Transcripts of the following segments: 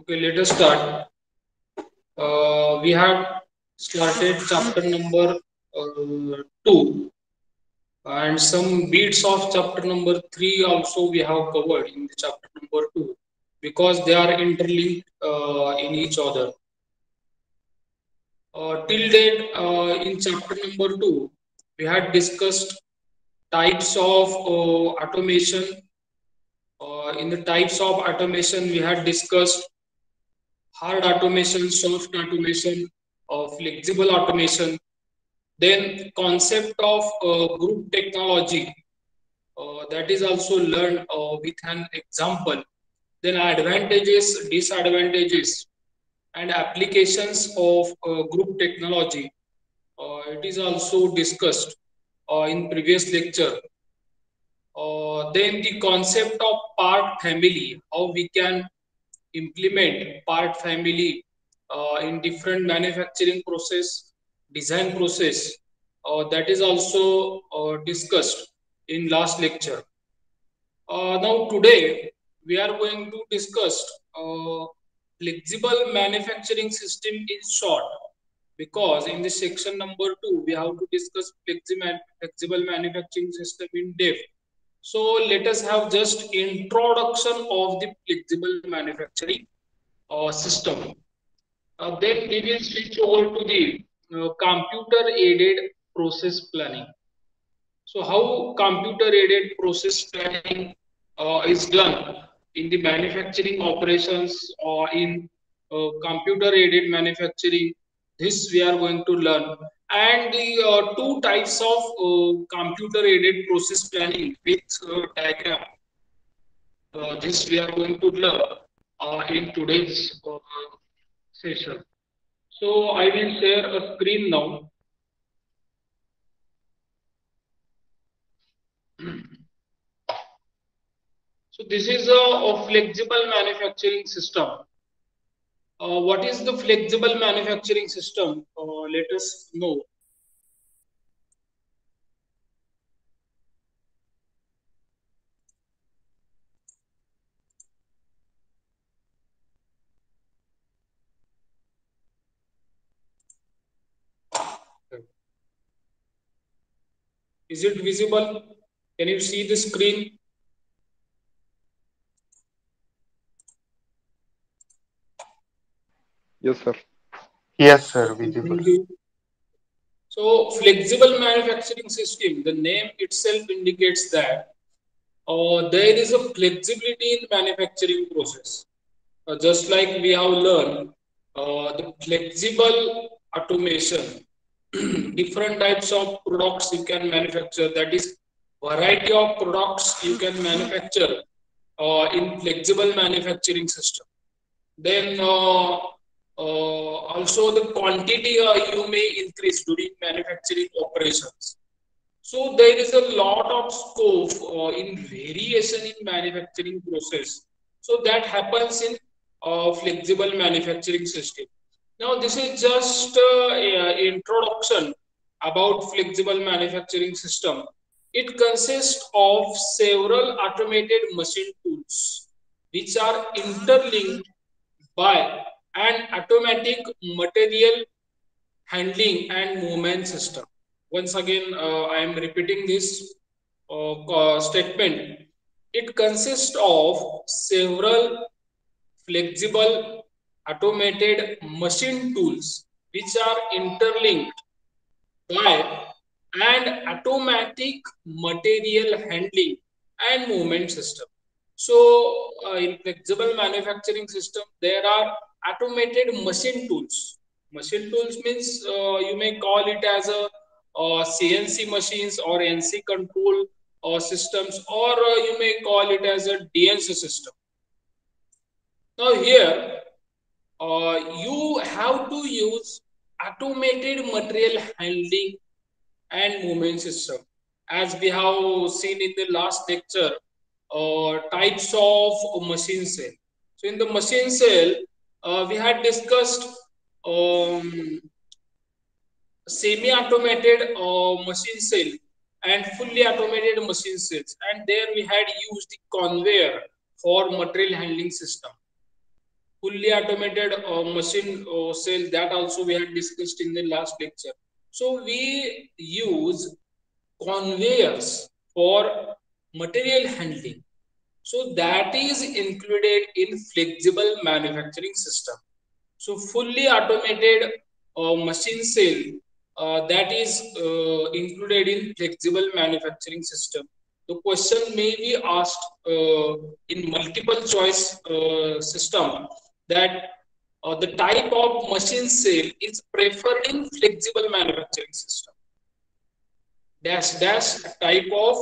Okay, let us start. We have started chapter number 2, and some bits of chapter number 3 also we have covered in the chapter number 2 because they are interlinked in each other. Till date, in chapter number 2, we had discussed types of automation. In the types of automation, we had discussed hard automation, soft automation, flexible automation. Then concept of group technology, that is also learned with an example. Then advantages, disadvantages, and applications of group technology. It is also discussed in previous lecture. Then the concept of part family, how we can implement part family in different manufacturing process, design process. That is also discussed in last lecture. Now today we are going to discuss uh, flexible manufacturing system in short, because in the section number 2 we have to discuss flexible manufacturing system in depth. So let us have just introduction of the flexible manufacturing system. Then we will switch over to the computer aided process planning. So how computer aided process planning is done in the manufacturing operations or in computer aided manufacturing, this we are going to learn. And the two types of computer aided process planning with diagram, this we are going to learn in today's session. So I will share a screen now. So this is a flexible manufacturing system. What is the flexible manufacturing system? Let us know. Is it visible? Can you see the screen? Yes, sir. Yes, sir, Okay, visible. thank you. So flexible manufacturing system, the name itself indicates that there is a flexibility in manufacturing process. Just like we have learned, the flexible automation, different types of products you can manufacture, that is variety of products you can manufacture in flexible manufacturing system. Then also the quantity you may increase during manufacturing operations. So there is a lot of scope in variation in manufacturing process. So that happens in flexible manufacturing system. Now this is just introduction about flexible manufacturing system. It consists of several automated machine tools which are interlinked by an automatic material handling and movement system. Once again, I am repeating this statement. It consists of several flexible automated machine tools which are interlinked by an automatic material handling and movement system. So, in flexible manufacturing system, there are automated machine tools. Machine tools means you may call it as a CNC machines or NC control systems, or you may call it as a DNC system. Now here, you have to use automated material handling and movement system. As we have seen in the last lecture, types of machine cell. So in the machine cell, we had discussed um, semi-automated machine cell and fully automated machine cells. And there we had used the conveyor for material handling system. fully automated machine cell, that also we had discussed in the last lecture. So we use conveyors for material handling. So that is included in flexible manufacturing system. So fully automated machine cell, that is included in flexible manufacturing system. The question may be asked in multiple choice system that the type of machine cell is preferred in flexible manufacturing system. Dash dash type of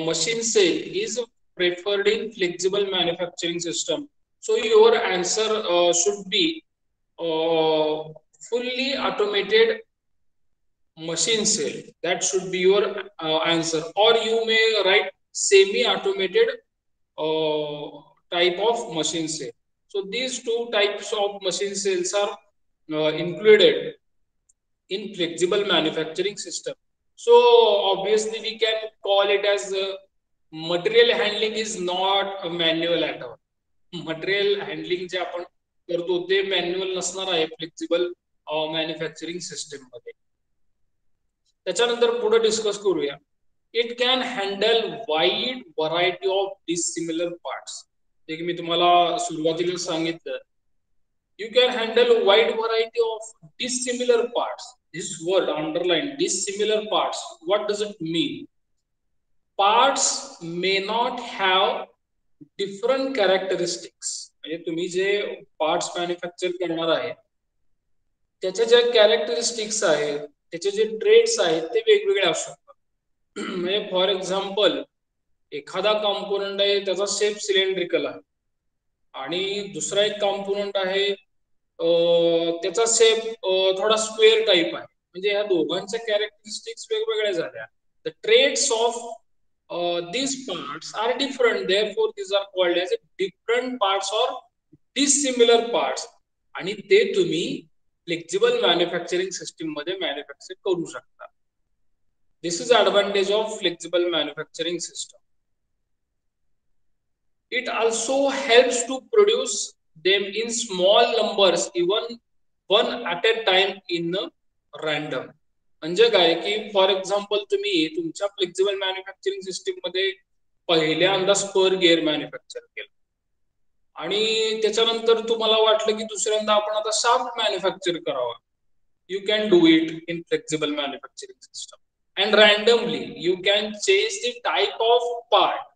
machine cell is preferred in flexible manufacturing system. So your answer should be fully automated machine cell. That should be your answer. Or you may write semi-automated uh, type of machine cell. So these two types of machine cells are included in flexible manufacturing system. So obviously we can call it as material handling is not a manual at all. Material handling जे आपण करतो ते manual नसणार आहे flexible manufacturing system मध्ये. त्याच्यानंतर पुढे discuss करूया. It can handle wide variety of dissimilar parts. जे की मी तुम्हाला सुरुवातीला सांगितलं, you can handle a wide variety of dissimilar parts. This word underline dissimilar parts. What does it mean? Parts may not have different characteristics. म्हणजे तुम्ही जे parts manufacture करणार आहे त्याचे जे कॅरेक्टरिस्टिक्स आहेत, त्याचे जे ट्रेड्स आहेत ते वेगवेगळे असू शकतात. म्हणजे फॉर एक्झाम्पल एखादा कॉम्पोनंट आहे त्याचा शेप सिलेंड्रिकल आहे आणि दुसरा एक कॉम्पोनंट आहे त्याचा शेप थोडा स्क्वेअर टाइप आहे. म्हणजे ह्या दोघांच्या कॅरेक्टरिस्टिक्स वेगवेगळ्या झाल्या. The trades of these parts are different, therefore these are called as different parts or dissimilar parts. आणि ते तुम्ही फ्लेक्सिबल मॅन्युफॅक्चरिंग सिस्टीम मध्ये मॅन्युफॅक्चर करू शकता. This is advantage of flexible manufacturing system. It also helps to produce them in small numbers, even one at a time in random. म्हणजे काय की for example तुम्ही तुमच्या फ्लेक्सिबल मॅन्युफॅक्चरिंग सिस्टीम मध्ये पहिल्यांदा स्पर गिअर मॅन्युफॅक्चर केलं आणि त्याच्यानंतर तुम्हाला वाटलं की दुसऱ्यांदा आपण आता शाफ्ट मॅन्युफॅक्चर करावा. You can do it in flexible manufacturing system and randomly you can change the type of part.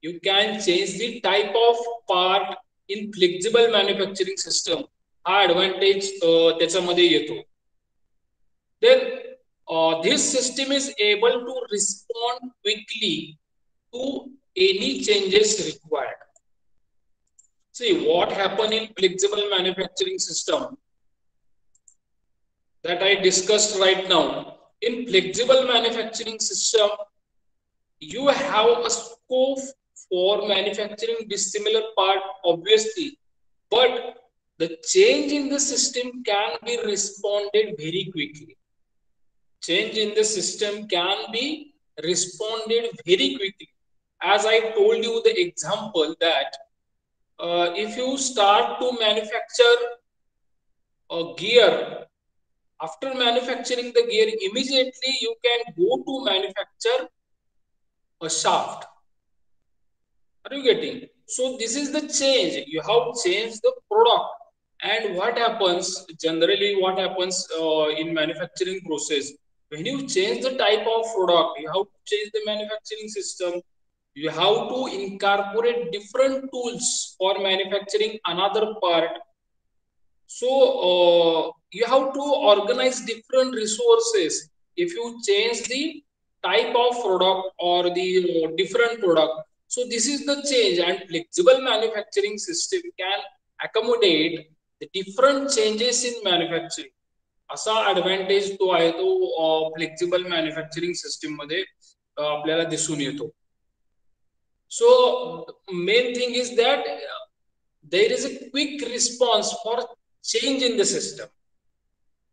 You can change the type of part in flexible manufacturing system. हा advantage त्याच्यामध्ये येतो. Then this system is able to respond quickly to any changes required. See what happen in flexible manufacturing system that I discussed right now. In flexible manufacturing system, you have a scope for manufacturing dissimilar part, obviously, but the change in the system can be responded very quickly. Change in the system can be responded very quickly. As I told you the example that if you start to manufacture a gear, after manufacturing the gear, immediately you can go to manufacture a shaft. Are you getting? So this is the change. You have changed the product. And what happens generally, what happens in manufacturing process, when you change the type of product, you have to change the manufacturing system. You have to incorporate different tools for manufacturing another part. So you have to organize different resources if you change the type of product or the different product. So this is the change, and flexible manufacturing system can accommodate the different changes in manufacturing. असा advantage तो आहे तो flexible manufacturing system मध्ये आपल्याला दिसून येतो. So main thing is that there is a quick response for change in the system.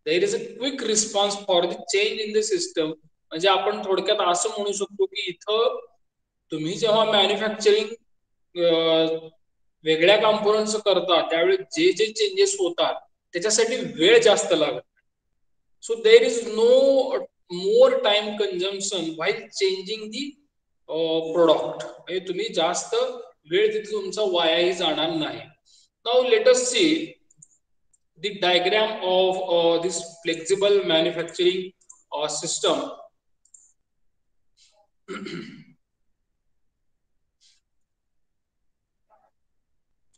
There is a quick response for the change in the system. म्हणजे आपण थोडक्यात असं म्हणू शकतो की इथं तुम्ही जेव्हा मॅन्युफॅक्चरिंग वेगळ्या कॉम्पोनंट्स करता त्यावेळी जे जे चेंजेस होतात त्याच्यासाठी वेळ जास्त लागत. So there is no more time consumption while changing the product. म्हणजे तुम्ही जास्त वेळ तिथे तुमचा वायाही जाणार नाही. Now let us see the diagram of this flexible manufacturing system.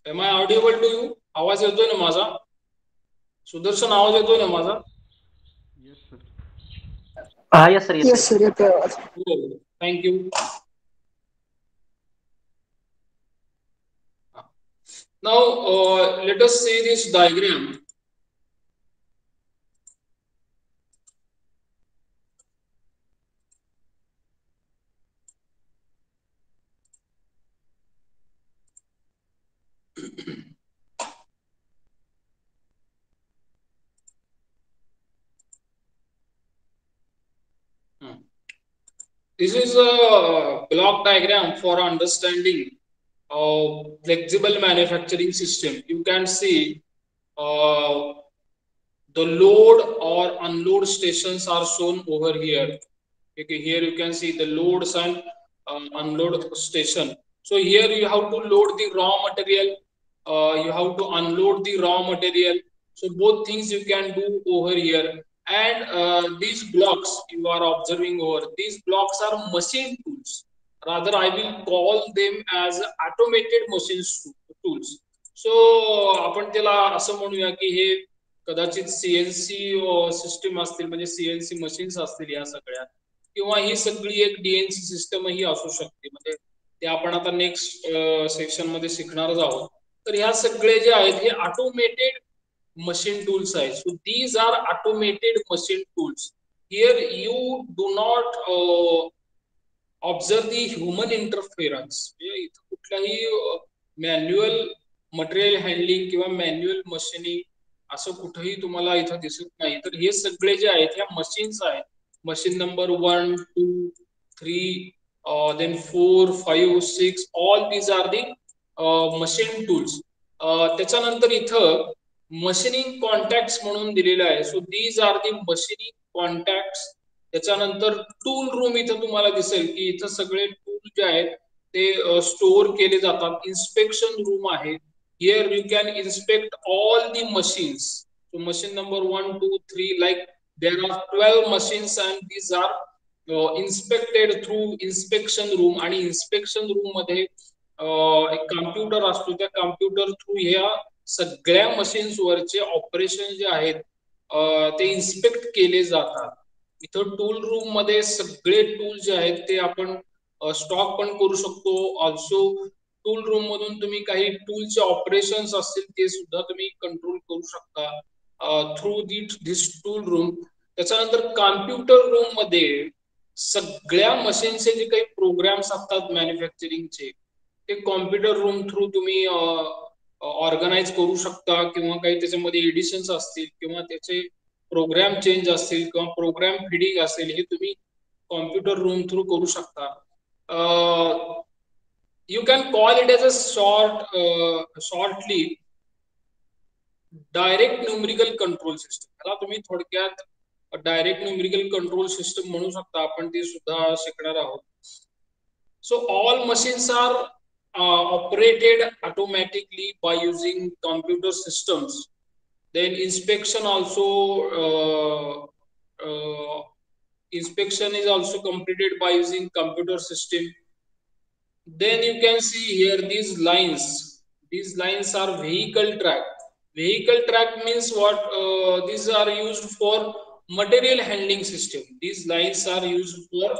Am I audible to you? आवाज येतोय ना माझा? सुदर्शन आवाज येतोय ना माझा? Yes sir. Yes sir. Yes sir. येतोय आवाज. Thank you. Now let us see this diagram. This is a block diagram for understanding flexible manufacturing system. You can see the load or unload stations are shown over here. Okay, here you can see the loads and unload station. So here you have to load the raw material, you have to unload the raw material. So both things you can do over here. And these blocks you are observing over, these blocks are machine tools. Rather, I will call them as automated machines tools. So आपण त्याला असं म्हणूया की हे कदाचित CNC system असतील, म्हणजे CNC machines असतील या सगळ्या, किंवा ही सगळी एक डीएनसी सिस्टम ही असू शकते. म्हणजे ते आपण आता नेक्स्ट सेक्शन मध्ये शिकणारच आहोत. तर ह्या सगळे जे आहेत हे ऑटोमेटेड machine tools आहेत. So these are automated machine tools. Here you do not observe the human interference. इथं कुठलाही मॅन्युअल मटेरियल हँडलिंग किंवा मॅन्युअल मशीनिंग असं कुठेही तुम्हाला इथं दिसत नाही. तर हे सगळे जे आहेत ह्या मशीन्स आहेत. Machine number 1, 2, 3, then 4, 5, 6, all these are the machine tools. त्याच्यानंतर इथं मशीनिंग कॉन्टॅक्ट्स म्हणून दिलेलं आहे. So these are the machining contacts. त्याच्यानंतर टूल रूम इथं तुम्हाला दिसेल की इथं सगळे टूल जे आहेत ते स्टोअर केले जातात. इन्स्पेक्शन रूम आहे. Here you can inspect all the machines. So machine number 1, 2, 3 like there are 12 machines and these are inspected through inspection room. आणि इन्स्पेक्शन रूम मध्ये एक कॉम्प्युटर असतो. त्या कॉम्प्युटर थ्रू ह्या सगळ्या मशीन्स वरचे ऑपरेशन जे आहेत ते इन्स्पेक्ट केले जातात. इथं टूल रूम मध्ये सगळे टूल जे आहेत ते आपण स्टॉक पण करू शकतो. ऑल्सो टूल रूम मधून तुम्ही काही टूलचे ऑपरेशन्स असतील ते सुद्धा तुम्ही कंट्रोल करू शकता थ्रू दिस टूल रूम. त्याच्यानंतर कॉम्प्युटर रूम मध्ये सगळ्या मशीनचे जे काही प्रोग्राम्स असतात मॅन्युफॅक्चरिंगचे ते कॉम्प्युटर रूम थ्रू तुम्ही ऑर्गनाइज करू शकता, किंवा काही त्याच्यामध्ये एडिशन्स असतील किंवा त्याचे प्रोग्राम चेंज असतील किंवा प्रोग्राम फिडिंग असेल हे तुम्ही कॉम्प्युटर रूम थ्रू करू शकता. You can call it as a shortly direct numerical control system. त्याला तुम्ही थोडक्यात डायरेक्ट न्यूमेरिकल कंट्रोल सिस्टम म्हणू शकता. आपण ते सुद्धा शिकणार आहोत. So all machines are operated automatically by using computer systems. Then inspection also inspection is also completed by using computer system. Then you can see here these lines. These lines are vehicle track. Vehicle track means what? These are used for material handling system. These lines are used for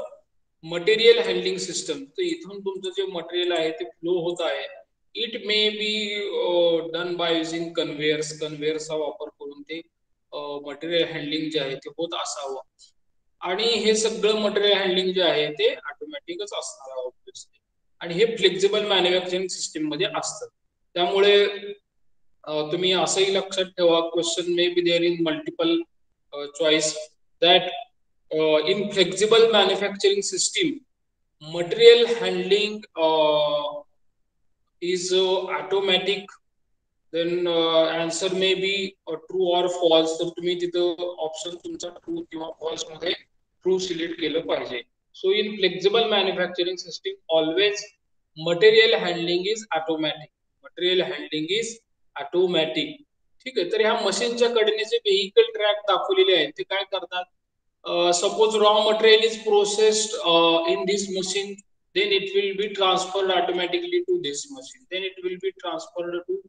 material handling system. तर इथून तुमचं जे material आहे ते flow होत आहे. It may be done by using conveyors. कन्व्हेयर्सचा वापर करून ते मटेरियल हँडलिंग जे आहे ते होत असावं. आणि हे सगळं मटेरियल हँडलिंग जे आहे ते ऑटोमॅटिकच असणार आहे ऑब्व्हियसली. आणि हे फ्लेक्झिबल मॅन्युफॅक्चरिंग सिस्टीम मध्ये असतं. त्यामुळे तुम्ही असंही लक्षात ठेवा, question may be there in multiple choice that in flexible manufacturing system material handling is automatic, then answer may be true or false. तर तुम्ही तिथं ऑप्शन तुमचा ट्रू किंवा फॉल्स मध्ये ट्रू सिलेक्ट केलं पाहिजे. So in flexible manufacturing system always material handling is automatic. Material handling is automatic. ठीक आहे. तर ह्या मशीनच्या कडे जे व्हेकल ट्रॅक दाखवलेले आहेत ते काय करतात, suppose raw material is processed in this machine, then it will be transferred automatically to this machine, then it will be transferred to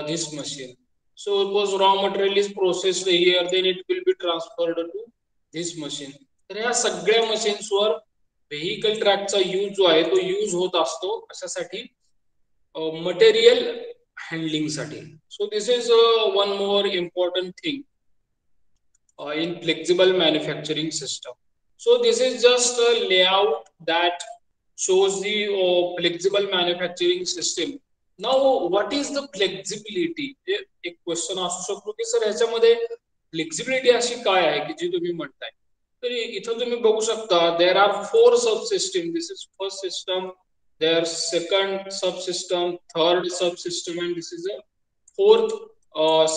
this machine. So suppose raw material is processed here, then it will be transferred to this machine. तर ह्या सगळ्या machines वर vehicle ट्रॅकचा use जो आहे तो use होत असतो कशासाठी, material handling साठी. सो this is one more important thing in flexible manufacturing system. So this is just a layout that shows the flexible manufacturing system. Now what is the flexibility? एक question असू शकतो की sir ह्याच्यामध्ये flexibility अशी काय आहे की जी तुम्ही म्हणताय. तर इथं तुम्ही बघू शकता there are 4 subsystem. This is first system, there second subsystem, third subsystem, and this is a fourth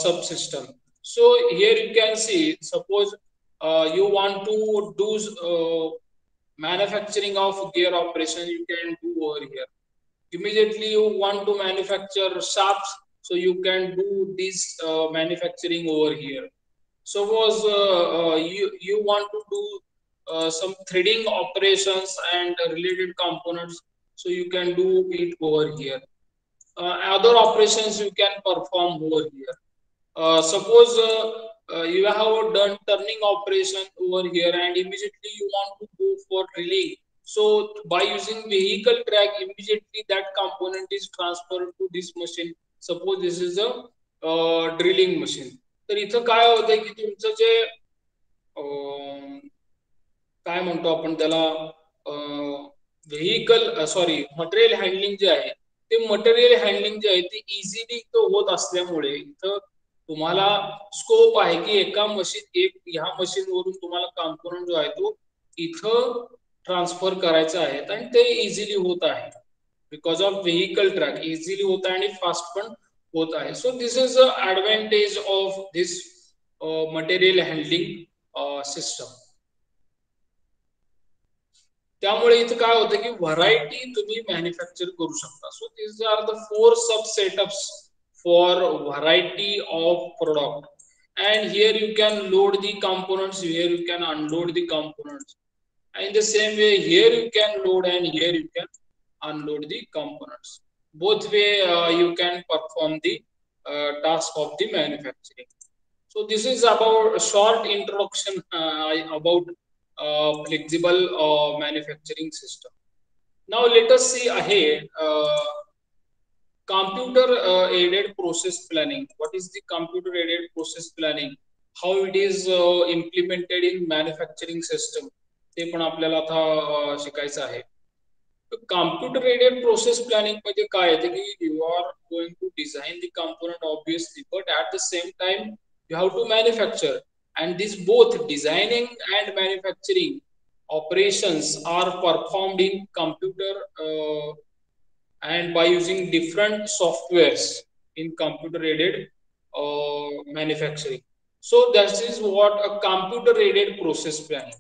subsystem. So here you can see, suppose you want to do manufacturing of gear operation, you can do over here. Immediately you want to manufacture shafts, so you can do this manufacturing over here. Suppose you want to do some threading operations and related components, so you can do it over here. Other operations you can perform over here. Suppose you have done turning operation over here and immediately you want to go for drilling. So by using vehicle track, immediately that component is transferred to this machine. Suppose this is a drilling machine. तर इथं काय होतंय की तुमचं जे काय म्हणतो आपण त्याला व्हेकल सॉरी मटेरियल हँडलिंग जे आहे ते मटेरियल हँडलिंग जे आहे ते इझिली इथं होत असल्यामुळे इथं तुम्हाला स्कोप आहे की एका ह्या मशीन वरून तुम्हाला कॉम्पोनंट जो आहे तो इथं ट्रान्सफर करायचा आहे आणि ते इझिली होत आहे because of vehicle track. Easily होत आहे आणि फास्ट पण होत आहे. सो this is a advantage of this material handling system. त्यामुळे इथं काय होतं की व्हरायटी तुम्ही मॅन्युफॅक्चर करू शकता. सो दिस आर द 4 सब setups for variety of product, and here you can load the components, here you can unload the components, and in the same way here you can load and here you can unload the components. Both way you can perform the task of the manufacturing. So this is about a short introduction about flexible manufacturing system. Now let us see ahead computer aided process planning. What is the computer aided process planning? How it is implemented in manufacturing system? ते पण आपल्याला आता शिकायचं आहे. Computer aided process planning मध्ये काय आहे की you are going to design the component obviously, but at the same time you have to manufacture, and this both designing and manufacturing operations are performed in computer and by using different softwares in computer aided manufacturing. So that is what a computer aided process planning.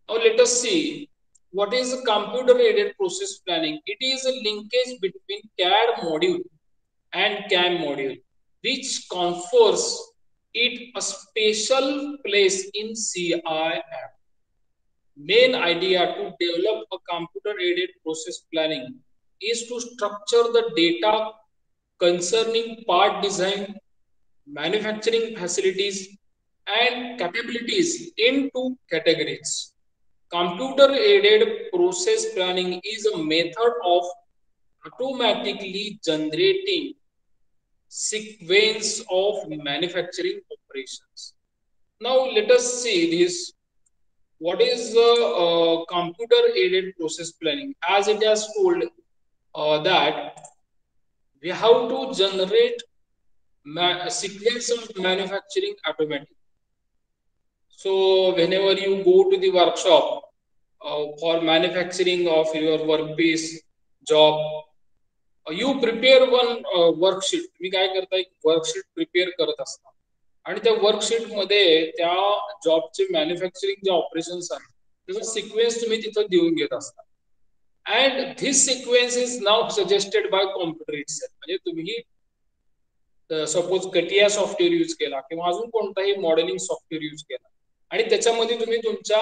Now let us see what is a computer aided process planning. It is a linkage between CAD module and CAM module which confers it a special place in CI app. Main idea to develop a computer aided process planning is to structure the data concerning part design, manufacturing facilities, and capabilities into categories. Computer aided process planning is a method of automatically generating sequence of manufacturing operations. Now let us see this. What is computer aided process planning? As it has told that we have to generate a sequence of manufacturing automatically. So whenever you go to the workshop for manufacturing of your workpiece job, you prepare one worksheet. तुम्ही काय करताय, worksheet prepare करत असता आणि त्या worksheet मध्ये त्या जॉबचे manufacturing जे operations आहेत त्याचा सिक्वेन्स तुम्ही तिथं देऊन घेत असता. And this sequence is now suggested by computer itself. म्हणजे तुम्ही सपोज कटिया सॉफ्टवेअर यूज केला किंवा अजून कोणताही मॉडेलिंग सॉफ्टवेअर यूज केला आणि त्याच्यामध्ये तुम्ही तुमच्या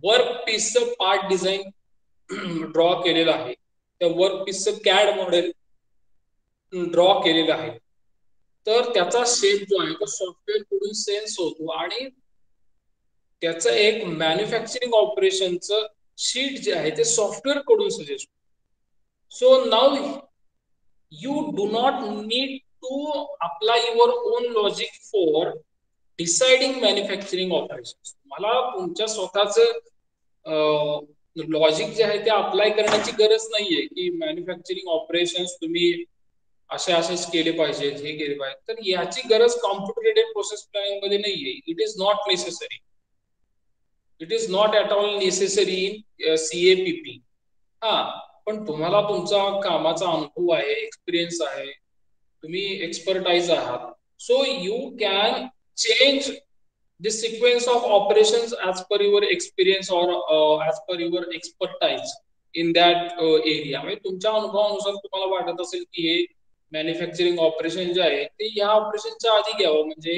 वर्क पीसचं पार्ट डिझाईन ड्रॉ केलेलं आहे, त्या वर्क पीसचं कॅड मॉडेल ड्रॉ केलेलं आहे, तर त्याचा शेप जो आहे तो सॉफ्टवेअर कडून सेन्स होतो आणि त्याचं एक मॅन्युफॅक्चरिंग ऑपरेशनचं शीट जे आहे ते सॉफ्टवेअर कडून suggest. So now you do not need to apply your own logic for deciding manufacturing operations. मला तुमच्या स्वतःचं लॉजिक जे आहे ते अप्लाय करण्याची गरज नाहीये की मॅन्युफॅक्चरिंग ऑपरेशन्स तुम्ही असेच केले पाहिजेत, हे केले पाहिजे. तर याची गरज कॉम्प्युटर एडेड प्रोसेस प्लॅनिंग मध्ये नाहीये. It is not necessary. It is not at all necessary in CAPP. हा, पण तुम्हाला तुमचा कामाचा अनुभव आहे, एक्सपिरियन्स आहे, तुम्ही एक्सपर्टाइज आहात. So you can change the sequence of operations as per your experience or as per your expertise in that area. म्हणजे तुमच्या अनुभवानुसार तुम्हाला वाटत असेल की हे मॅन्युफॅक्चरिंग ऑपरेशन जे आहे ते या ऑपरेशनच्या आधी घ्यावं म्हणजे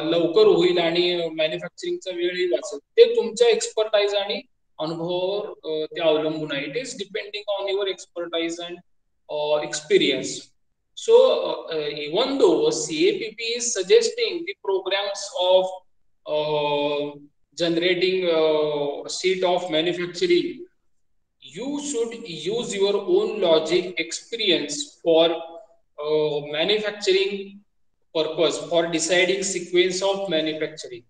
लवकर होईल आणि मॅन्युफॅक्चरिंगचा वेळही वाचेल. ते तुमच्या एक्सपर्टाइज आणि अनुभवावर ते अवलंबून आहे. It is depending on your expertise and experience. So even though CAPP is suggesting the programs of generating sheet of manufacturing, you should use your own logic experience for manufacturing purpose, for deciding sequence of manufacturing.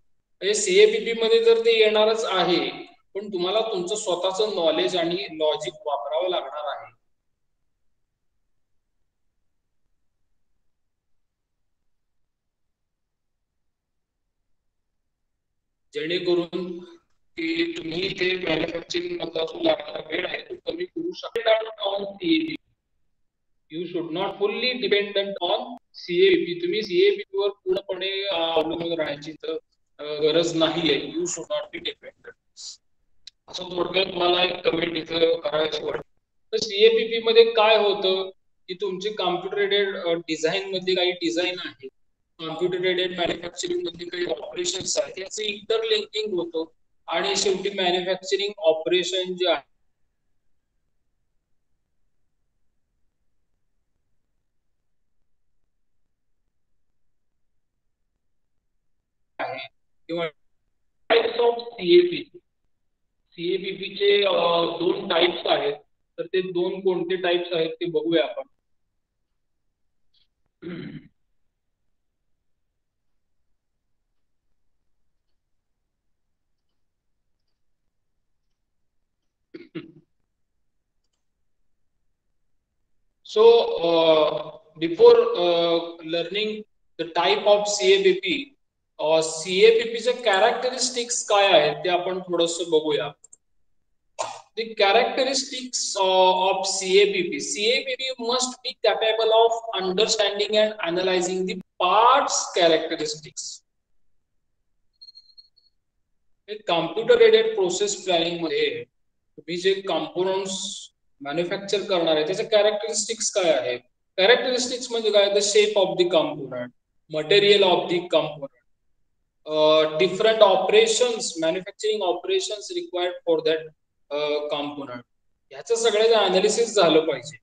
CAPP मध्ये तर ते येणारच आहे, पण तुम्हाला तुमचं स्वतःचं knowledge आणि लॉजिक वापरावं लागणार आहे. जेणेकरून की तुम्ही ते मॅन्युफॅक्चरिंग मधला जो लागणारा वेळ आहे तो कमी करू शकता. On CAPP you should not fully dependent on CAPP. तुम्ही CAPP वर पूर्णपणे अवलंबून राहायची तर गरज नाहीये. You should not be dependent. असं थोडक्यात मला एक कमेंट इथं करायचं वाटतं. तर CAPP मध्ये काय होतं की तुमचे कॉम्प्युटर एडेड डिझाईन मध्ये काही डिझाईन आहे, कॉम्प्युटर एडेड मॅन्युफॅक्चरिंग मध्ये काही ऑपरेशन्स आहेत, याचं इंटरलिंकिंग होतं आणि शेवटी मॅन्युफॅक्चरिंग ऑपरेशन जे आहे किंवा टाइप्स ऑफ CAPP चे दोन टाइप्स आहेत. तर ते दोन कोणते टाइप्स आहेत ते बघूया आपण. So before learning the type of CAPP, CAPPचे कॅरेक्टरिस्टिक्स काय आहेत ते आपण थोडंसं बघूया. The characteristics of CAPP. CAPP must be capable of understanding and analyzing the parts characteristics. Computer aided process planning मध्ये तुम्ही जे कॉम्पोनंट्स मॅन्युफॅक्चर करणार आहे त्याचे कॅरेक्टरिस्टिक्स काय आहेत. कॅरेक्टरिस्टिक्स म्हणजे काय, the shape of the component, material of the component, different operations, manufacturing operations required for that component. ह्याचं सगळ्याचं अनालिसिस झालं पाहिजे.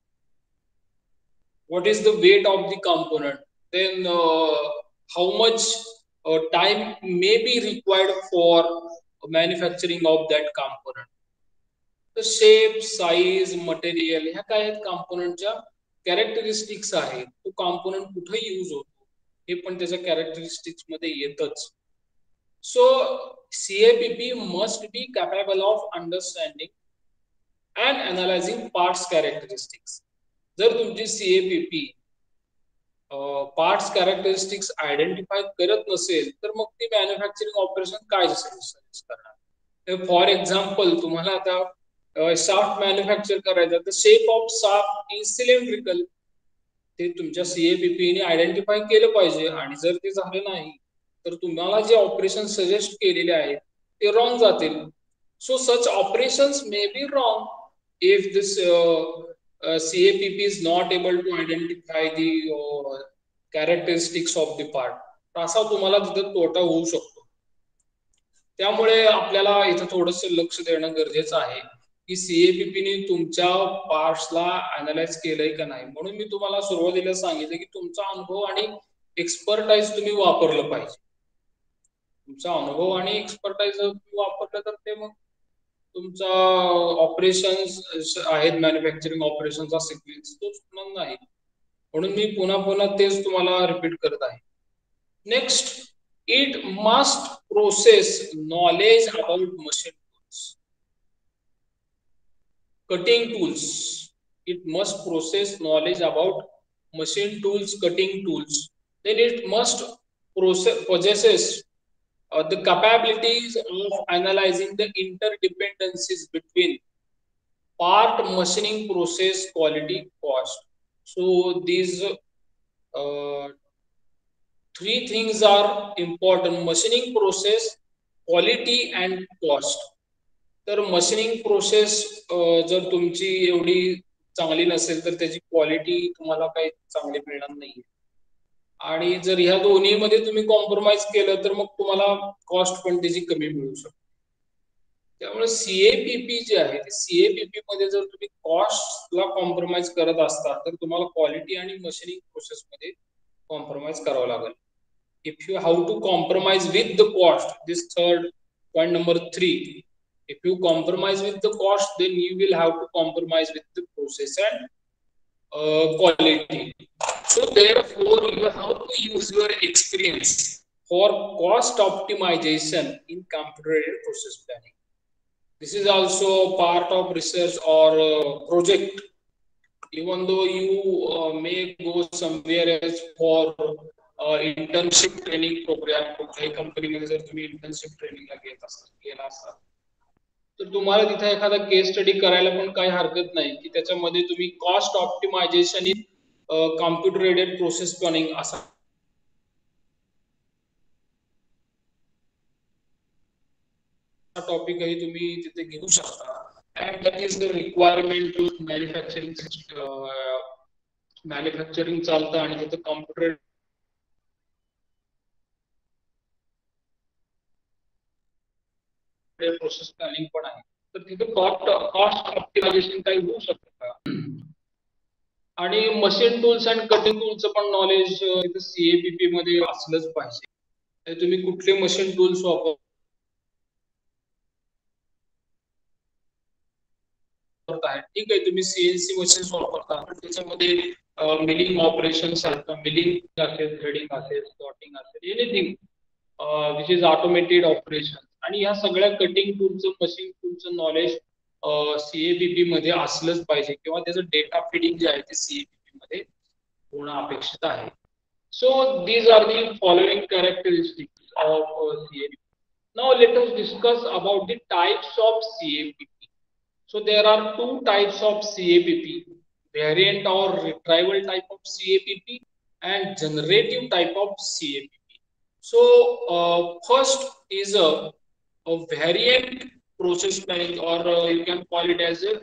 What is the weight of the component, then how much time may be required for manufacturing of that component. The shape, size, material ह्या काय आहेत कॉम्पोनंटच्या characteristics आहेत. तो component कुठे यूज होतो हे पण त्याच्या कॅरेक्टरिस्टिक्स मध्ये येतच. सो CAPP must be capable of understanding and analyzing parts characteristics. जर तुमची CAPP पार्ट्स कॅरेक्टरिस्टिक्स आयडेंटिफाय करत नसेल तर मग ती मॅन्युफॅक्चरिंग ऑपरेशन काय सजेस्ट करणार. फॉर एक्झाम्पल तुम्हाला आता शाफ्ट मॅन्युफॅक्चर करायचा तर shape of shaft is cylindrical, ते तुमच्या CAPP ने आयडेंटिफाय केलं पाहिजे. आणि जर ते झालं नाही तर तुम्हाला जे ऑपरेशन सजेस्ट केलेले आहेत ते रॉंग जातील. So such operations may be wrong if this CAPP is not able to identify the characteristics of the part. असा तुम्हाला तिथं तोटा होऊ शकतो. त्यामुळे आपल्याला इथं थोडंसं लक्ष देणं गरजेचं आहे की CAPP ने तुमच्या पार्ट्सला अनालाइज केलंय का नाही. म्हणून मी तुम्हाला सुरुवातीला सांगितलं की तुमचा अनुभव आणि एक्सपर्टाईज तुम्ही वापरलं पाहिजे. तुमचा अनुभव आणि एक्सपर्टाईज तुम्ही वापरलं तर ते मग तुमचा ऑपरेशन्स आहेत मॅन्युफॅक्चरिंग ऑपरेशनचा सिक्वेन्स तो चुकणार नाही. म्हणून मी पुन्हा पुन्हा तेच तुम्हाला रिपीट करत आहे. Next, it must process knowledge about machine tools, cutting tools. It must process knowledge about machine tools, cutting tools. Then it must possesses the capabilities of analyzing the interdependencies between part, machining process, quality, cost. So these three things are important: machining process, quality and cost. तर machining process जर तुमची एवढी चांगली नसेल तर त्याची quality तुम्हाला काही चांगली मिळणार नाही. आणि जर ह्या दोन्ही मध्ये तुम्ही कॉम्प्रोमाइज केलं तर मग तुम्हाला कॉस्ट पण त्याची कमी मिळू शकते. त्यामुळे CAPP जे आहे ते CAPP मध्ये जर तुम्ही कॉस्टला कॉम्प्रोमाइज करत असता तर तुम्हाला क्वालिटी आणि मशीनिंग प्रोसेस मध्ये कॉम्प्रोमाइज करावं लागेल. If you have to compromise with the cost, this third point number 3, if you compromise with the cost, then you will have to compromise with the process and quality. So therefore you have to use your experience for cost optimization in computer-aided process planning. This is also part of research or project. Even though you may go somewhere else for internship training program, कुठल्याही कंपनीमध्ये जर तुम्ही internship ट्रेनिंगला गेला असाल तर तुम्हाला तिथे एखादा केस स्टडी करायला पण काही हरकत नाही की त्याच्यामध्ये तुम्ही cost optimization in computer aided process planning असा टॉपिकही तुम्ही तिथे घेऊ शकता. And that is the requirement to manufacturing चालतं आणि तिथे कॉम्प्युटर प्रोसेस प्लॅनिंग पण आहे. तर तिथे कॉस्ट ऑप्टिमायझेशन काही होऊ शकतं का. आणि मशीन टूल्स अँड कटिंग टूलचं पण नॉलेज तिथे CAPP मध्ये असलंच पाहिजे. तुम्ही कुठले मशीन टूल्स वापरता, ठीक आहे तुम्ही CNC मशीन्स वापरता पण त्याच्यामध्ये मिलिंग ऑपरेशन्स आहेत, मिलिंग असेल, थ्रेडिंग असेल, सॉर्टिंग असेल, anything which is automated operation. आणि ह्या सगळ्या कटिंग टूलचं, मशीन टूलचं नॉलेज CAPP मध्ये असलंच पाहिजे किंवा त्याचं डेटा फीडिंग जे आहे ते CAPP मध्ये होणं अपेक्षित आहे. So these are the following characteristics of CAPP. Now let us discuss about the types of CAPP. So there are two types of CAPP: variant or retrieval type of CAPP and generative type of CAPP. So first is a variant process planning, or you can call it as a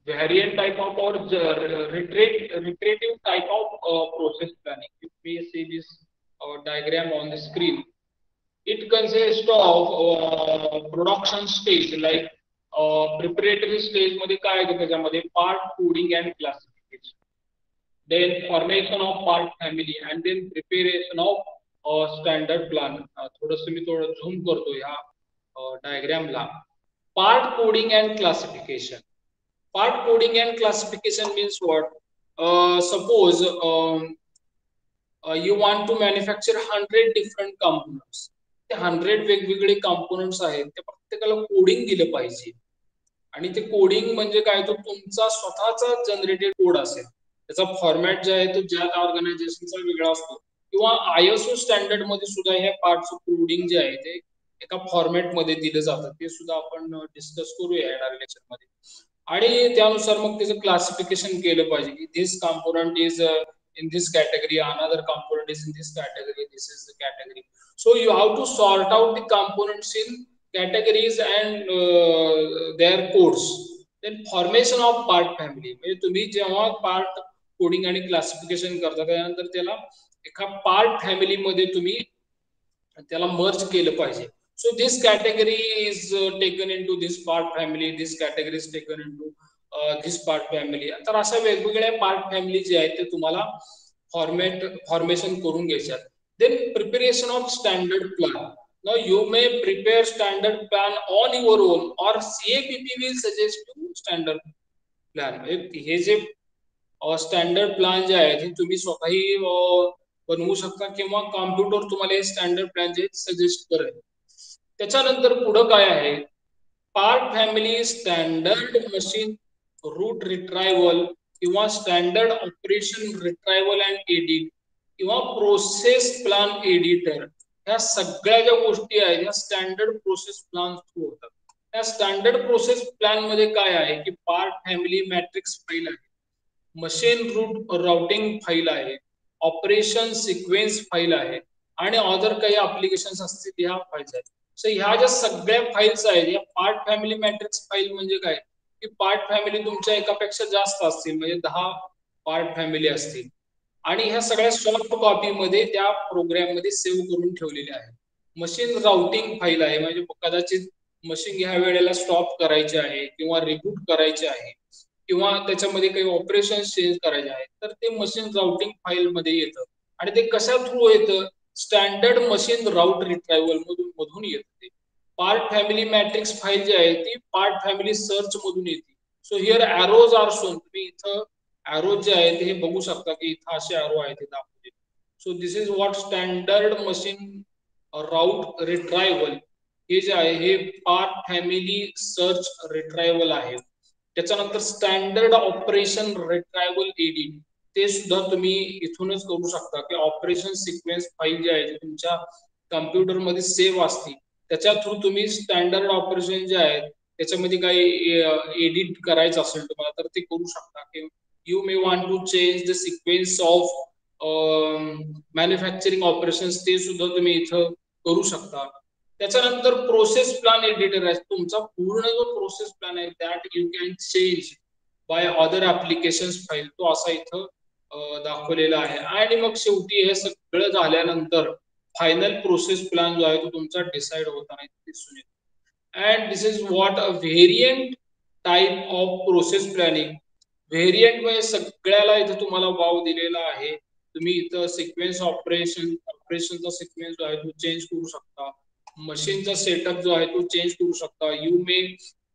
variant type of or retrieve type of process planning. You may see this diagram on the screen. It consists of production stage, like preparatory stage मध्ये काय आहे त्याच्यामध्ये part coding and classification, then formation of part family, and then preparation of standard plan. थोडंसं मी झूम करतो या डायग्रामला. Part coding and classification. Part coding and classification means what? Suppose you want to manufacture 100 different components. 100 वेगवेगळे components आहेत, ते प्रत्येकाला coding दिलं पाहिजे. आणि ते कोडिंग म्हणजे काय, तो तुमचा स्वतःचा जनरेटेड कोड असेल. त्याचा फॉर्मॅट जे आहे तो ज्या ऑर्गनायझेशनचा वेगळा असतो, किंवा ISO स्टँडर्ड मध्ये सुद्धा ह्या पार्टचं कोडिंग जे आहे ते एका फॉर्मॅट मध्ये दिलं जातं, ते सुद्धा आपण डिस्कस करूया येणाऱ्या लेक्चर मध्ये. आणि त्यानुसार मग त्याचं क्लासिफिकेशन केलं पाहिजे की this component is in this category, another component is in this category, this is the category. So you have to sort out the components in categories and their codes. Then formation of part family, म्हणजे तुम्ही जेव्हा part coding आणि classification करता त्यानंतर त्याला एका part family मध्ये तुम्ही त्याला मर्ज केलं पाहिजे. So this category is taken into this part family, this category is taken into this part family. तर अशा वेगवेगळ्या पार्ट फॅमिली जे आहेत ते तुम्हाला फॉर्मेशन करून घ्यायच्यात. Then preparation of standard plan. Now you may prepare standard plan on your own or CAPP will suggest you standard plan. हे जे स्टँडर्ड प्लॅन जे आहे ते तुम्ही स्वतःही बनवू शकता किंवा कॉम्प्युटर तुम्हाला हे स्टँडर्ड प्लॅन जे सजेस्ट करेल. त्याच्यानंतर पुढे काय आहे, part family standard machine route retrieval किंवा standard operation retrieval and edit किंवा प्रोसेस प्लॅन एडिटर, ह्या सगळ्या ज्या गोष्टी आहेत या स्टँडर्ड प्रोसेस प्लॅन थ्रू होतात. त्या स्टँडर्ड प्रोसेस प्लॅन मध्ये काय आहे की पार्ट फॅमिली मॅट्रिक्स फाईल आहे, मशीन रूट राउटिंग फाईल आहे, ऑपरेशन सिक्वेन्स फाईल आहे आणि अदर काही ऍप्लिकेशन्स असतील ह्या फाईल्स आहेत. सो ह्या ज्या सगळ्या फाईल्स आहेत या पार्ट फॅमिली मॅट्रिक्स फाईल म्हणजे काय की पार्ट फॅमिली तुमच्या एकापेक्षा जास्त असतील, म्हणजे 10 पार्ट फॅमिली असतील आणि ह्या सगळ्या सॉफ्ट कॉपी मध्ये त्या प्रोग्राम मध्ये सेव्ह करून ठेवलेल्या आहेत. मशीन राउटिंग फाईल आहे, म्हणजे कदाचित मशीन ह्या वेळेला स्टॉप करायचे आहे किंवा रिबूट करायचे आहे किंवा त्याच्यामध्ये काही ऑपरेशन चेंज करायचे आहेत, तर ते मशीन राउटिंग फाईल मध्ये येतं. आणि ते कशा थ्रू येतं, स्टँडर्ड मशीन राउट रिट्रायवल मधून येतं. पार्ट फॅमिली मॅट्रिक्स फाईल जी आहे ती पार्ट फॅमिली सर्च मधून येते. So here arrows are shown, तुम्ही इथं एरोज जे आहेत हे बघू शकता की इथं असे एरो आहेत ते दाखवले. So this is what standard machine route retrieval, हे जे आहे हे पार्ट फॅमिली सर्च रिट्रायवल आहे. त्याच्यानंतर स्टँडर्ड ऑपरेशन रिट्रायवल एडिट, ते सुद्धा तुम्ही इथूनच करू शकता की ऑपरेशन सिक्वेन्स फाईल जी आहे तुमच्या कम्प्युटर मध्ये सेव्ह असते त्याच्या थ्रू तुम्ही स्टँडर्ड ऑपरेशन जे आहेत त्याच्यामध्ये काही एडिट करायचं असेल तुम्हाला तर ते करू शकता. की you may want to change the sequence of manufacturing operations, ते सुद्धा तुम्ही इथं करू शकता. त्याच्यानंतर प्रोसेस प्लॅन एडिटर आहे, तुमचा पूर्ण जो प्रोसेस प्लॅन आहे that you can change by other applications file, तो असा इथं दाखवलेला आहे. आणि मग शेवटी हे सगळं झाल्यानंतर फायनल प्रोसेस प्लॅन जो आहे तो तुमचा डिसाइड होताना दिसून येतो. And this is what a variant type of process planning. Variant म्हणजे सगळ्याला इथं तुम्हाला वाव दिलेला आहे. तुम्ही इथं सिक्वेन्स ऑपरेशनचा सिक्वेन्स जो आहे तो चेंज करू शकता, मशीनचा सेटअप जो आहे तो चेंज करू शकता. You may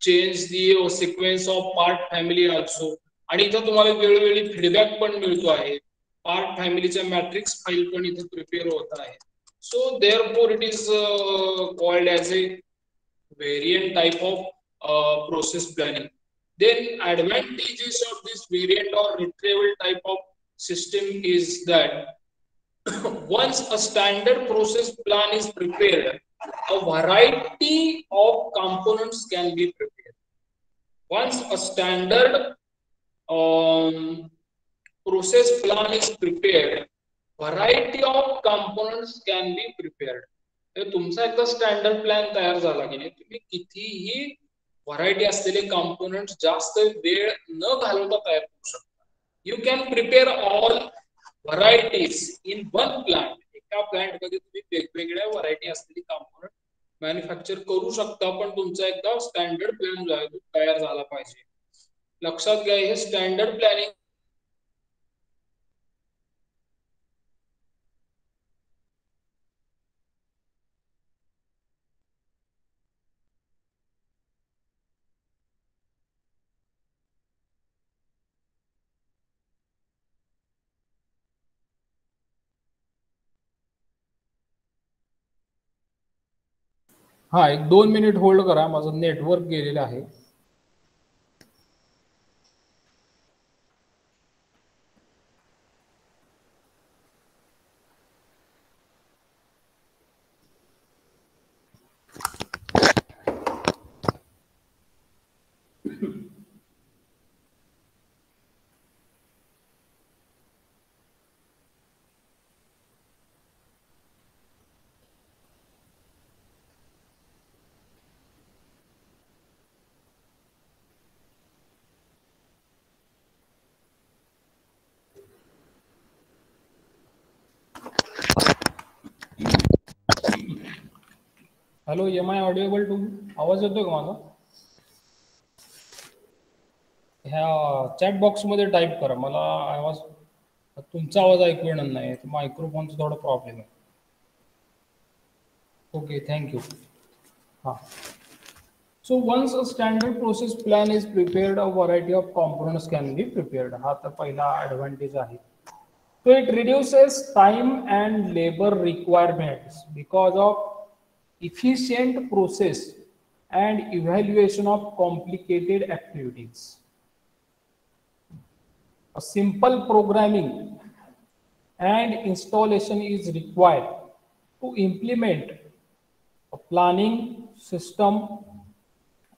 change the sequence of part family also. आणि इथं तुम्हाला वेळोवेळी फीडबॅक पण मिळतो आहे. पार्ट फॅमिलीच्या मॅट्रिक्स फाईल पण इथे प्रिपेअर होत आहे. So therefore it is called as a variant type of process planning. Then advantages of this variant or retrieval type of system is that once a standard process plan is prepared, a variety of components can be prepared. Once a standard process plan is prepared, variety of components can be prepared. तुमचा एकदा standard plan तयार झाला की नाही तुम्ही कितीही variety असलेले component जास्त वेळ न घालवता तयार करू शकता. You can prepare all varieties in one plant. एका प्लांट मध्ये तुम्ही वेगवेगळ्या व्हरायटी असलेली कॉम्पोनंट मॅन्युफॅक्चर करू शकता, पण तुमचा एकदा स्टँडर्ड प्लॅन जो आहे तो तयार झाला पाहिजे. लक्षात घ्या हे स्टँडर्ड प्लॅनिंग हा 1-2 मिनिट होल्ड करा, माझं नेटवर्क गेलेलं आहे. Hello, am I audible too? आवाज येतोय का माझा? ह्या चॅट बॉक्समध्ये टाईप करा, मला आवाज, तुमचा आवाज ऐकू येणार नाही, मायक्रोफोनचा थोडा प्रॉब्लेम आहे. Okay, thank you. हां. So once a standard process plan is prepared, a variety of components can be prepared. हा तर पहिला advantage आहे. So it reduces time and labor requirements because of efficient process and evaluation of complicated activities. A simple programming and installation is required to implement a planning system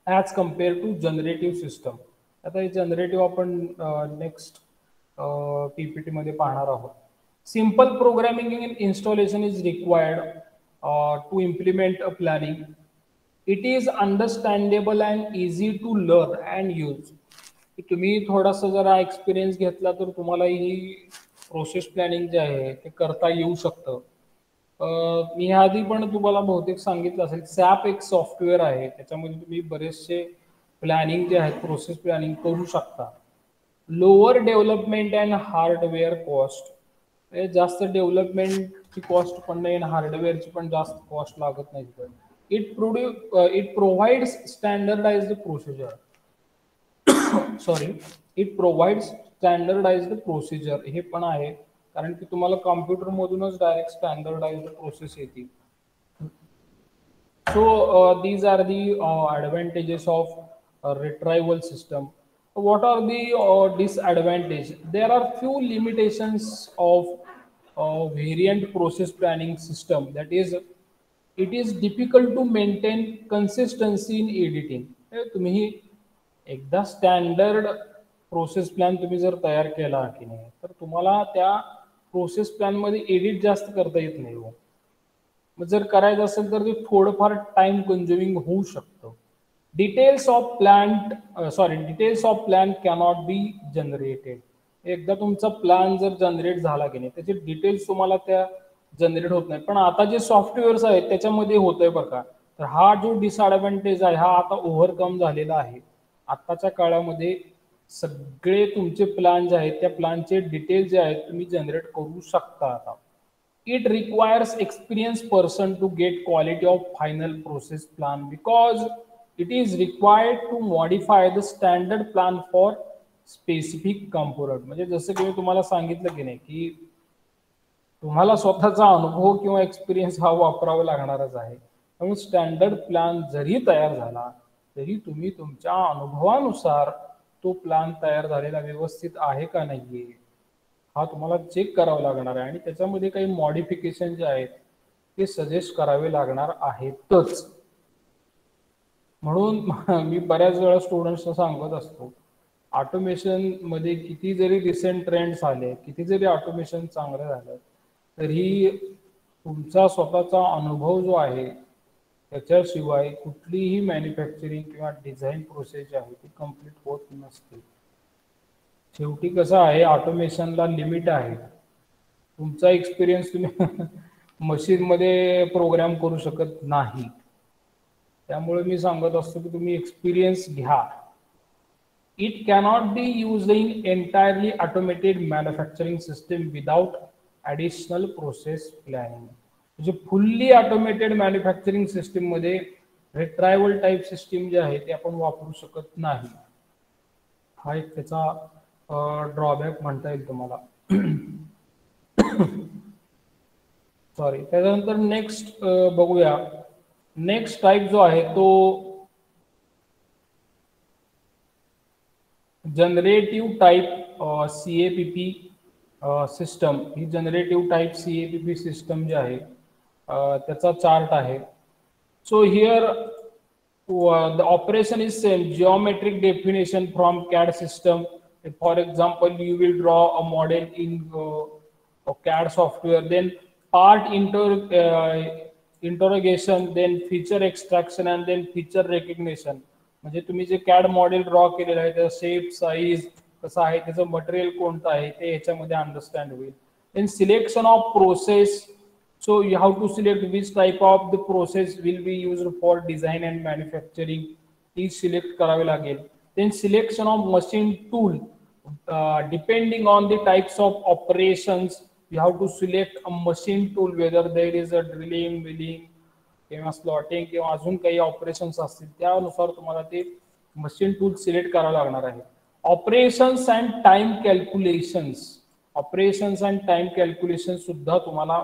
as compared to generative system. आता हे generative आपण next PPT मध्ये पाहणार आहोत. Simple programming in installation is required to implement a planning. It is understandable and easy to learn and use. तुम्ही थोडासा जरा experience घेतला तर तुम्हाला ही प्रोसेस प्लॅनिंग जे आहे ते करता येऊ शकतं. मी आधी पण तुम्हाला बहुतेक सांगितलं असेल, सॅप एक सॉफ्टवेअर आहे, त्याच्यामध्ये तुम्ही बरेचसे प्लॅनिंग जे आहेत प्रोसेस प्लॅनिंग करू शकता. Lower development and hardware cost. जास्त डेव्हलपमेंटची कॉस्ट पण नाही आणि हार्डवेअरची पण जास्त कॉस्ट लागत नाही. It provides standardised procedure. It provides standardised procedure हे पण आहे, कारण की तुम्हाला कॉम्प्युटर मधूनच डायरेक्ट स्टँडर्डाइज्ड प्रोसेस येते. So these are the advantages of a retrieval system. What are the disadvantages? There are few limitations of variant process planning system. That is, it is difficult to maintain consistency in editing. तुम्ही एकदा standard process plan तुम्ही जर तयार केला की नाही, तर तुम्हाला त्या प्रोसेस प्लॅन मध्ये एडिट जास्त करता येत नाही. मग जर करायचं असेल तर ते थोडंफार टाइम कन्झ्युमिंग होऊ शकतं. Details of plan cannot be generated. एकदा तुमचा प्लॅन जर जनरेट झाला की नाही, त्याचे डिटेल्स तुम्हाला त्या जनरेट होत नाही. पण आता जे सॉफ्टवेअर्स आहेत त्याच्यामध्ये होतंय बरं का. तर हा जो डिसएडव्हान्टेज आहे हा आता ओव्हरकम झालेला आहे. आताच्या काळामध्ये सगळे तुमचे प्लॅन जे आहेत त्या प्लॅनचे डिटेल्स जे आहेत तुम्ही जनरेट करू शकता आता. It requires experienced person to get quality of final process plan because it is required to modify the standard plan for specific component. म्हणजे जसं की मी तुम्हाला सांगितलं की नाही की तुम्हाला स्वतःचा अनुभव किंवा एक्सपिरियन्स हा वापरावा लागणारच आहे. त्यामुळे स्टँडर्ड प्लॅन जरी तयार झाला तरी तुम्ही तुमच्या अनुभवानुसार तो प्लॅन तयार झालेला व्यवस्थित आहे का नाहीये हा तुम्हाला चेक करावा लागणार आहे आणि त्याच्यामध्ये काही मॉडिफिकेशन जे आहेत ते सजेस्ट करावे लागणार आहेतच. म्हणून मी बऱ्याच वेळा स्टुडंट्सना सांगत असतो, ऑटोमेशन मध्ये किती जरी रिसेंट ट्रेंड्स आले, किती जरी ऑटोमेशन चांगलं झालं, तरी तुमचा स्वतःचा अनुभव जो आहे त्याच्याशिवाय कुठलीही मॅन्युफॅक्चरिंग किंवा डिझाईन प्रोसेस जी आहे ती कम्प्लीट होत नसते. शेवटी कसं आहे, ऑटोमेशनला लिमिट आहे. तुमचा एक्सपिरियन्स तुम्ही मशीनमध्ये प्रोग्राम करू शकत नाही. त्यामुळे मी सांगत असतो की तुम्ही एक्सपिरियन्स घ्या. It cannot be used in entirely automated manufacturing system without additional process planning. म्हणजे फुल्ली ऑटोमेटेड मॅन्युफॅक्चरिंग सिस्टीम मध्ये रिट्रायवल टाईप सिस्टीम जे आहे ते आपण वापरू शकत नाही. हा एक त्याचा ड्रॉबॅक म्हणता येईल तुम्हाला. सॉरी. त्याच्यानंतर नेक्स्ट बघूया. नेक्स्ट टाईप जो आहे तो जनरेटिव्ह टाईप CAPP सिस्टम. ही जनरेटिव्ह टाईप CAPP सिस्टम जी आहे त्याचा चार्ट आहे. So here the operation is same, geometric definition from CAD system. For example, you will draw a model in CAD software, then part interrogation, then feature extraction and then feature recognition. म्हणजे तुम्ही जे CAD model draw केलेलं आहे त्याचा shape, size कसं आहे, त्याचं material कोणतं आहे ते ह्याच्यामध्ये अंडरस्टँड होईल. then selection of process So you have to select which type of the process will be used for design and manufacturing. Each select करावे लागेल. Then selection of machine tool. Depending on the types of operations, you have to select a machine tool, whether there is a drilling, milling, किंवा slotting किंवा अजून काही operations असतील त्यानुसार तुम्हाला ते मशीन टूल सिलेक्ट करावं लागणार आहे. Operations and time calculations, operations and time calculation सुद्धा तुम्हाला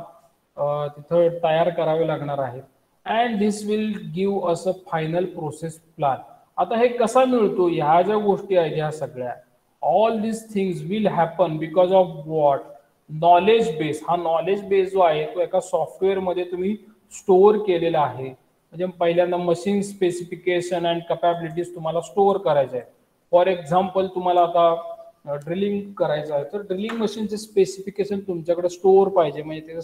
तिथं तयार करावे लागणार आहे. And this will give us a final process plan. आता हे कसा मिळतो, ह्या ज्या गोष्टी आहेत ह्या सगळ्या, all this things will happen because of what, knowledge base. हा नॉलेज बेस जो आहे तो एका सॉफ्टवेअर मध्ये तुम्ही स्टोअर केलेला आहे. म्हणजे पहिल्यांदा मशीन स्पेसिफिकेशन अँड कॅपॅबिलिटीज तुम्हाला स्टोअर करायचे आहे. फॉर एक्झाम्पल तुम्हाला आता ड्रिलिंग करायचं आहे तर ड्रिलिंग मशीनचे स्पेसिफिकेशन तुमच्याकडे स्टोअर पाहिजे. म्हणजे त्याचं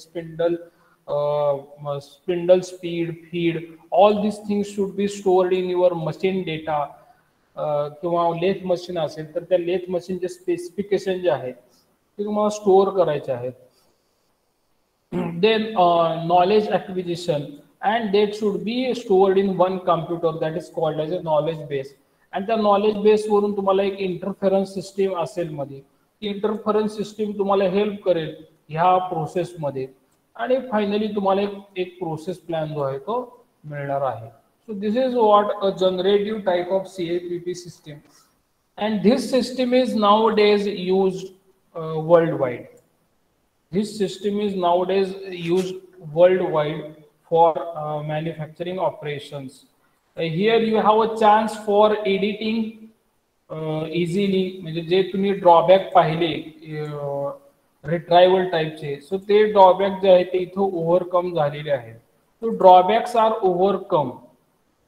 spindle speed, feed, all this things should be stored in your machine data. किंवा लेथ मशीन असेल तर त्या लेथ मशीनचे स्पेसिफिकेशन जे आहेत ते तुम्हाला स्टोअर करायचे आहेत. Then knowledge acquisition, and that should be stored in one computer, that is called as a knowledge base. And the knowledge base वरून तुम्हाला एक इंटरफेरन्स सिस्टीम असेल मध्ये, इंटरफेरन्स सिस्टीम तुम्हाला हेल्प करेल ह्या प्रोसेस मध्ये. आणि फायनली तुम्हाला एक प्रोसेस प्लॅन जो आहे तो मिळणार आहे. सो this is what a generative type of CAPP system. And this system is now days used world wide. This system is nowadays used worldwide for manufacturing operations. Here you have a chance for editing easily. म्हणजे जे तुम्ही drawback पाहिले रिट्रायवल टाईपचे, सो ते drawback जे आहे ते इथं overcome झालेले आहेत. So drawbacks are overcome.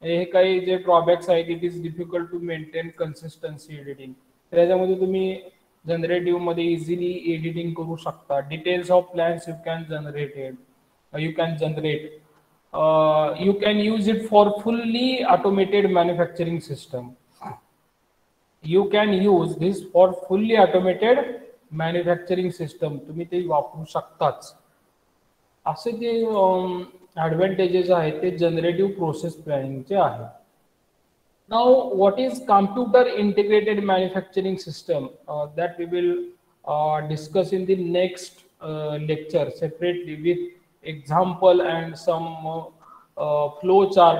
हे काही जे ड्रॉबॅक्स आहेत, it is difficult to maintain consistency editing. त्याच्यामध्ये तुम्ही जनरेटिव्ह मध्ये इझिली एडिटिंग करू शकता. Details of plans you can generate. You can use it for fully automated manufacturing system. You can use this for fully automated manufacturing system. तुम्ही ते वापरू शकताच. असे जे advantages आहेत ते जनरेटिव्ह प्रोसेस प्लॅनिंगचे आहेत. Now, what is computer integrated manufacturing system? That we will discuss in the next lecture separately with example and some flow chart.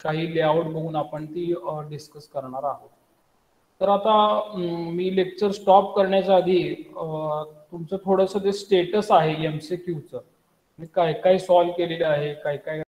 काही layout बघून आपण ती डिस्कस करणार आहोत. तर आता मी लेक्चर स्टॉप करण्याच्या आधी तुमचं थोडंसं जे स्टेटस आहे MCQचं, मी काय काय सॉल्व्ह केलेलं आहे, काय काय